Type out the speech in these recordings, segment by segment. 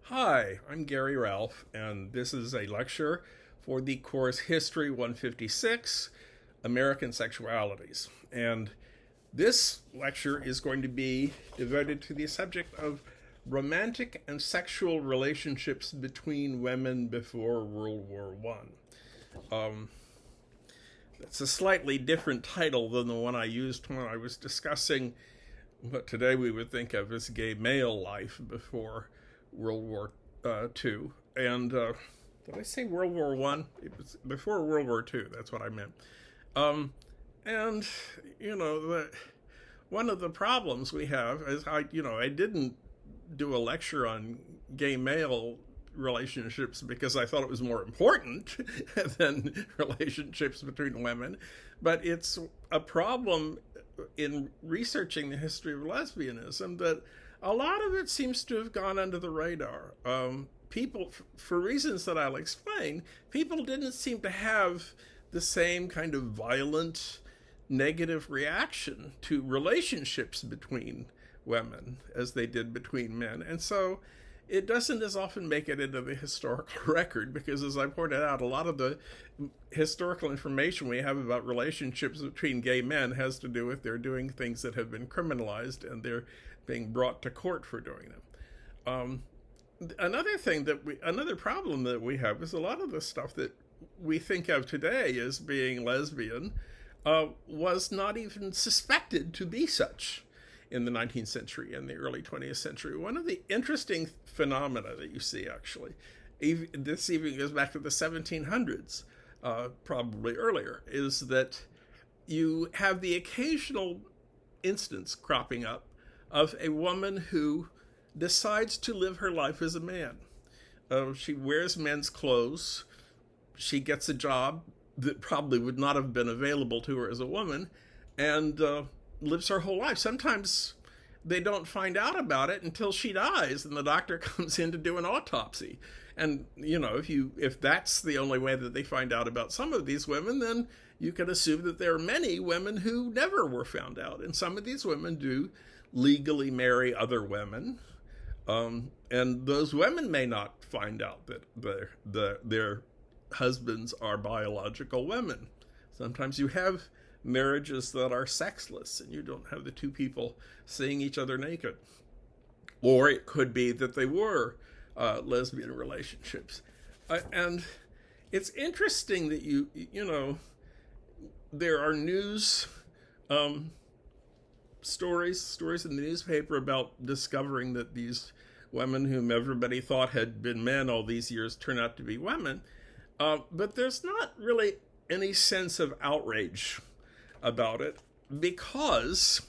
Hi, I'm Gary Ralph, and this is a lecture for the course History 156, American Sexualities. And this lecture is going to be devoted to the subject of romantic and sexual relationships between women before World War I. It's a slightly different title than the one I used when I was discussing what today we would think of as gay male life before World War II. And did I say World War I? It was before World War II. That's what I meant. And one of the problems we have is I didn't do a lecture on gay male relationships because I thought it was more important than relationships between women, but it's a problem in researching the history of lesbianism that a lot of it seems to have gone under the radar. People, for reasons that I'll explain, people didn't seem to have the same kind of violent negative reaction to relationships between women as they did between men. And so it doesn't as often make it into the historical record because, as I pointed out, a lot of the historical information we have about relationships between gay men has to do with they're doing things that have been criminalized and they're being brought to court for doing them. Another problem that we have is a lot of the stuff that we think of today as being lesbian was not even suspected to be such in the 19th century and the early 20th century. One of the interesting phenomena that you see, actually, this even goes back to the 1700s, probably earlier, is that you have the occasional instance cropping up of a woman who decides to live her life as a man. She wears men's clothes. She gets a job that probably would not have been available to her as a woman, and lives her whole life. Sometimes they don't find out about it until she dies and the doctor comes in to do an autopsy. And if that's the only way that they find out about some of these women, then you can assume that there are many women who never were found out. And some of these women do legally marry other women, and those women may not find out that their husbands are biological women. Sometimes you have marriages that are sexless and you don't have the two people seeing each other naked. Or it could be that they were lesbian relationships. And it's interesting that there are news stories in the newspaper about discovering that these women whom everybody thought had been men all these years turn out to be women. But there's not really any sense of outrage about it because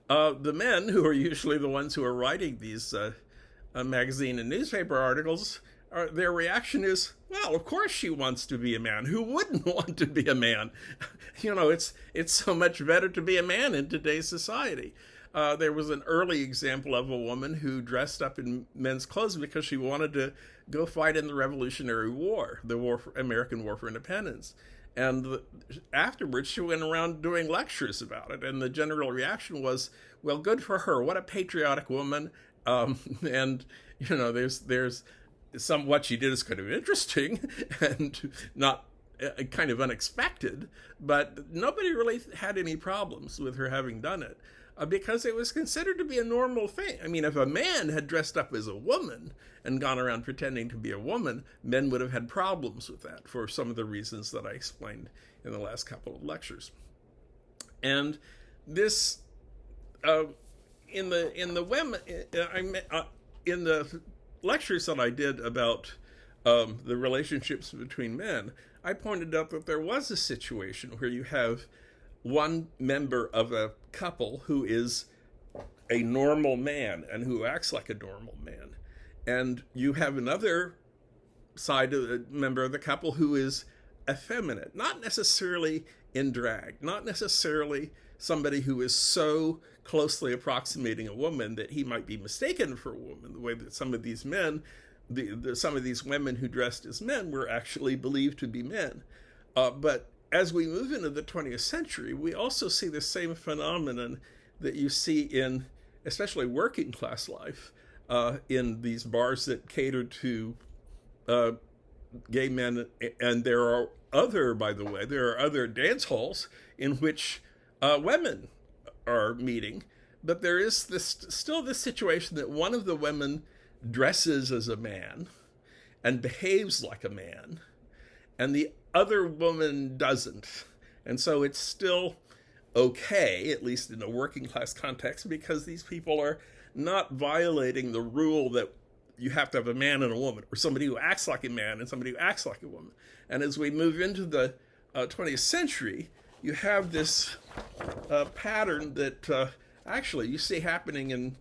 the men, who are usually the ones who are writing these magazine and newspaper articles, their reaction is, well, of course she wants to be a man. Who wouldn't want to be a man? It's so much better to be a man in today's society. There was an early example of a woman who dressed up in men's clothes because she wanted to go fight in the Revolutionary War, American War for Independence. And afterwards, she went around doing lectures about it. And the general reaction was, well, good for her. What a patriotic woman. And there's what she did is kind of interesting and not kind of unexpected. But nobody really had any problems with her having done it because it was considered to be a normal thing. I mean, if a man had dressed up as a woman and gone around pretending to be a woman, men would have had problems with that for some of the reasons that I explained in the last couple of lectures. And this, in the lectures that I did about the relationships between men, I pointed out that there was a situation where you have one member of a couple who is a normal man and who acts like a normal man. And you have another side of the member of the couple who is effeminate, not necessarily in drag, not necessarily somebody who is so closely approximating a woman that he might be mistaken for a woman, the way that some of these men, some of these women who dressed as men were actually believed to be men. But as we move into the 20th century, we also see the same phenomenon that you see in especially working class life, in these bars that cater to gay men. And there are other, by the way, there are other dance halls in which women are meeting. But there is still this situation that one of the women dresses as a man and behaves like a man, and the other woman doesn't. And so it's still okay, at least in a working class context, because these people are not violating the rule that you have to have a man and a woman, or somebody who acts like a man and somebody who acts like a woman. And as we move into the 20th century, you have this pattern that actually you see happening in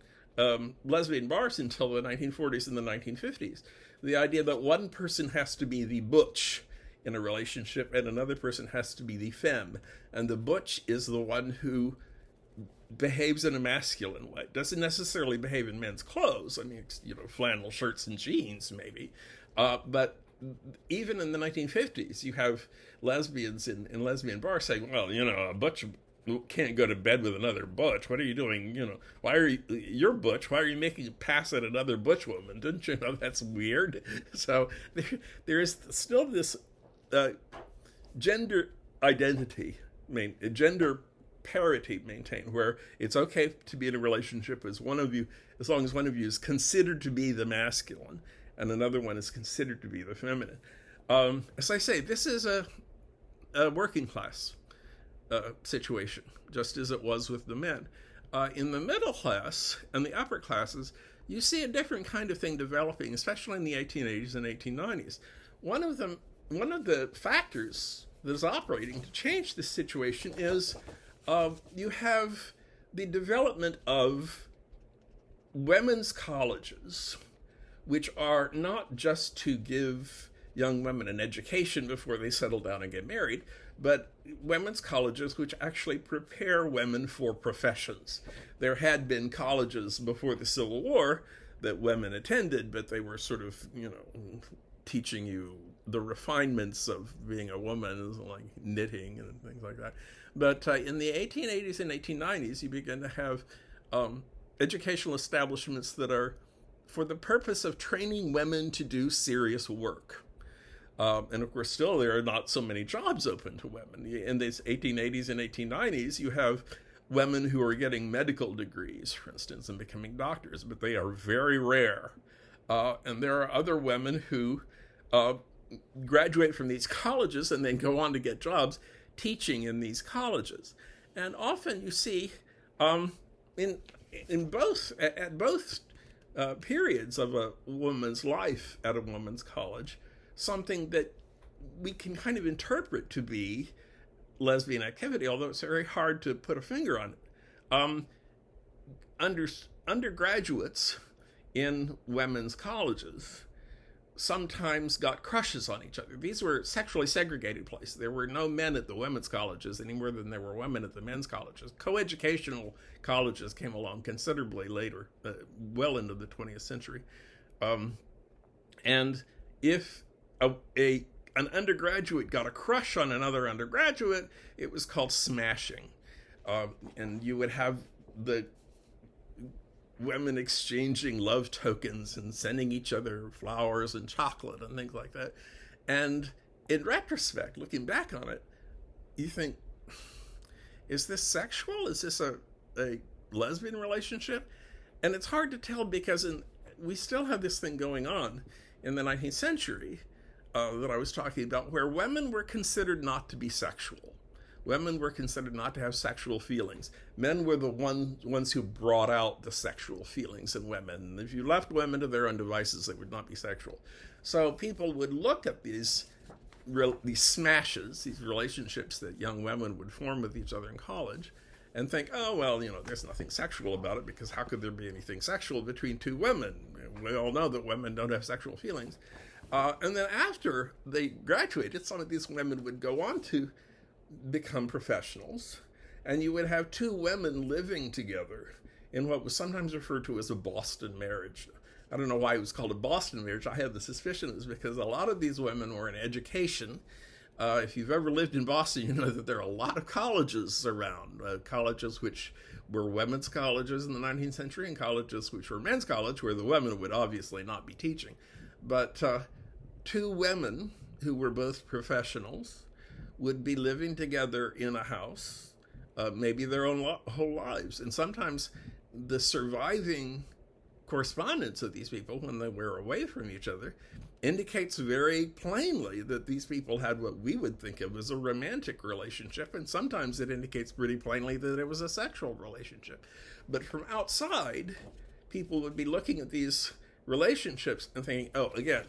lesbian bars until the 1940s and the 1950s. The idea that one person has to be the butch in a relationship and another person has to be the femme. And the butch is the one who behaves in a masculine way. Doesn't necessarily behave in men's clothes. I mean, flannel shirts and jeans, maybe. But even in the 1950s, you have lesbians in lesbian bars saying, well, a butch can't go to bed with another butch. What are you doing? You're butch. Why are you making a pass at another butch woman? Didn't you know that's weird? So there is still this gender identity, gender parity maintained, where it's okay to be in a relationship as long as one of you is considered to be the masculine and another one is considered to be the feminine. As I say, this is a working class situation, just as it was with the men. In the middle class and the upper classes, you see a different kind of thing developing, especially in the 1880s and 1890s. One of the factors that is operating to change this situation is you have the development of women's colleges, which are not just to give young women an education before they settle down and get married, but women's colleges which actually prepare women for professions. There had been colleges before the Civil War that women attended, but they were sort of, teaching you the refinements of being a woman, like knitting and things like that. But in the 1880s and 1890s, you begin to have educational establishments that are for the purpose of training women to do serious work. And of course, still there are not so many jobs open to women. In these 1880s and 1890s, you have women who are getting medical degrees, for instance, and becoming doctors, but they are very rare. And there are other women who graduate from these colleges and then go on to get jobs teaching in these colleges. And often you see at both periods of a woman's life at a woman's college, something that we can kind of interpret to be lesbian activity, although it's very hard to put a finger on it. Undergraduates in women's colleges sometimes got crushes on each other. These were sexually segregated places. There were no men at the women's colleges any more than there were women at the men's colleges. Coeducational colleges came along considerably later, well into the 20th century. And if an undergraduate got a crush on another undergraduate, it was called smashing. And you would have the women exchanging love tokens and sending each other flowers and chocolate and things like that. And in retrospect, looking back on it, you think, is this sexual? Is this a lesbian relationship? And it's hard to tell because we still have this thing going on in the 19th century that I was talking about, where women were considered not to be sexual. Women were considered not to have sexual feelings. Men were the ones who brought out the sexual feelings in women. And if you left women to their own devices, they would not be sexual. So people would look at these smashes, these relationships that young women would form with each other in college, and think, oh, well, there's nothing sexual about it, because how could there be anything sexual between two women? We all know that women don't have sexual feelings. And then after they graduated, some of these women would go on to become professionals, and you would have two women living together in what was sometimes referred to as a Boston marriage. I don't know why it was called a Boston marriage. I have the suspicion it was because a lot of these women were in education, If you've ever lived in Boston, you know that there are a lot of colleges around, colleges which were women's colleges in the 19th century and colleges which were men's college, where the women would obviously not be teaching. But two women who were both professionals would be living together in a house, maybe their own whole lives. And sometimes the surviving correspondence of these people when they were away from each other indicates very plainly that these people had what we would think of as a romantic relationship, and sometimes it indicates pretty plainly that it was a sexual relationship. But from outside, people would be looking at these relationships and thinking, oh, again,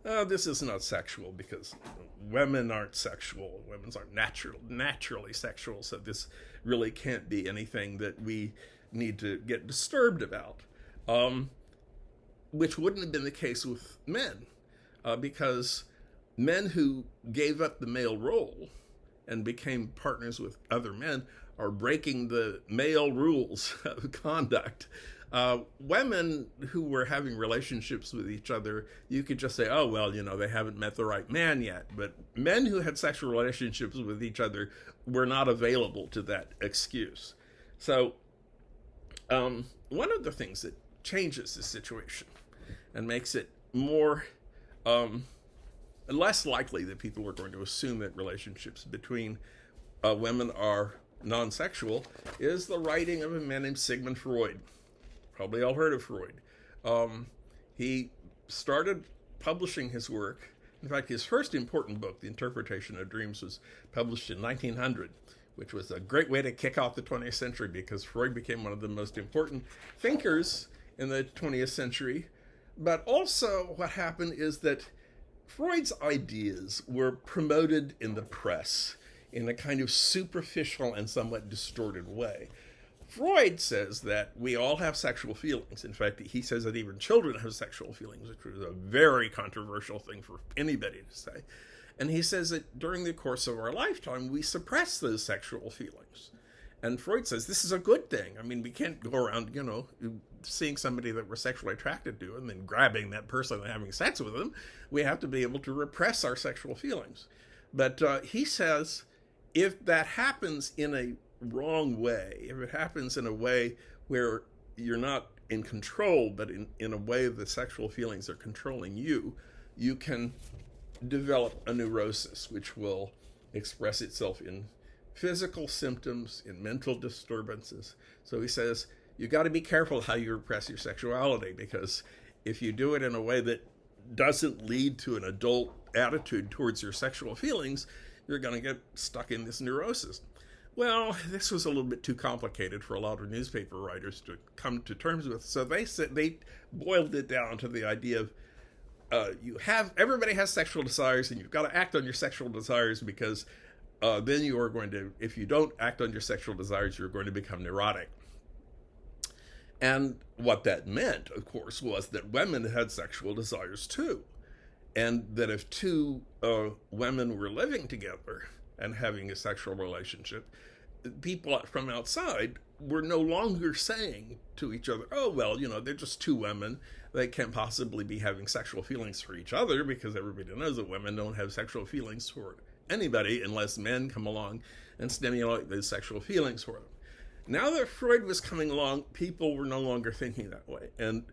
this is not sexual because women aren't sexual. Women aren't naturally sexual, so this really can't be anything that we need to get disturbed about, which wouldn't have been the case with men, because men who gave up the male role and became partners with other men are breaking the male rules of conduct. Women who were having relationships with each other, you could just say, oh, well, they haven't met the right man yet. But men who had sexual relationships with each other were not available to that excuse. So one of the things that changes the situation and makes it more less likely that people are going to assume that relationships between women are non-sexual is the writing of a man named Sigmund Freud. Probably all heard of Freud. He started publishing his work. In fact, his first important book, The Interpretation of Dreams, was published in 1900, which was a great way to kick off the 20th century because Freud became one of the most important thinkers in the 20th century. But also what happened is that Freud's ideas were promoted in the press in a kind of superficial and somewhat distorted way. Freud says that we all have sexual feelings. In fact, he says that even children have sexual feelings, which was a very controversial thing for anybody to say. And he says that during the course of our lifetime, we suppress those sexual feelings. And Freud says this is a good thing. I mean, we can't go around, seeing somebody that we're sexually attracted to and then grabbing that person and having sex with them. We have to be able to repress our sexual feelings. But he says if that happens in a wrong way, if it happens in a way where you're not in control, but in a way the sexual feelings are controlling you, you can develop a neurosis, which will express itself in physical symptoms, in mental disturbances. So he says, you got to be careful how you repress your sexuality, because if you do it in a way that doesn't lead to an adult attitude towards your sexual feelings, you're going to get stuck in this neurosis. Well, this was a little bit too complicated for a lot of newspaper writers to come to terms with. So they boiled it down to the idea of everybody has sexual desires, and you've got to act on your sexual desires, because then you are going to, if you don't act on your sexual desires, you're going to become neurotic. And what that meant, of course, was that women had sexual desires too. And that if two women were living together and having a sexual relationship, people from outside were no longer saying to each other, oh, well, they're just two women. They can't possibly be having sexual feelings for each other, because everybody knows that women don't have sexual feelings for anybody unless men come along and stimulate those sexual feelings for them. Now that Freud was coming along, people were no longer thinking that way. And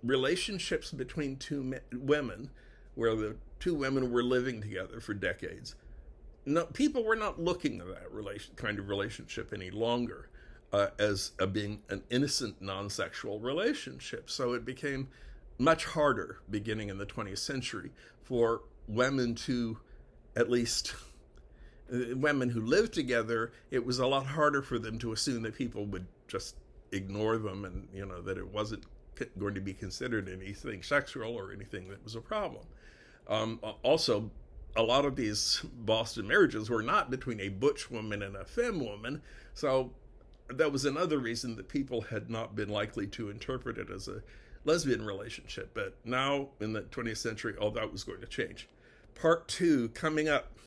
relationships between two women, where the two women were living together for decades, people were not looking at that kind of relationship any longer as being an innocent, non-sexual relationship. So it became much harder, beginning in the 20th century, for women to, at least women who lived together, it was a lot harder for them to assume that people would just ignore them, and that it wasn't going to be considered anything sexual or anything that was a problem. Also, a lot of these Boston marriages were not between a butch woman and a femme woman, so that was another reason that people had not been likely to interpret it as a lesbian relationship. But now, in the 20th century, all that was going to change. Part 2 coming up.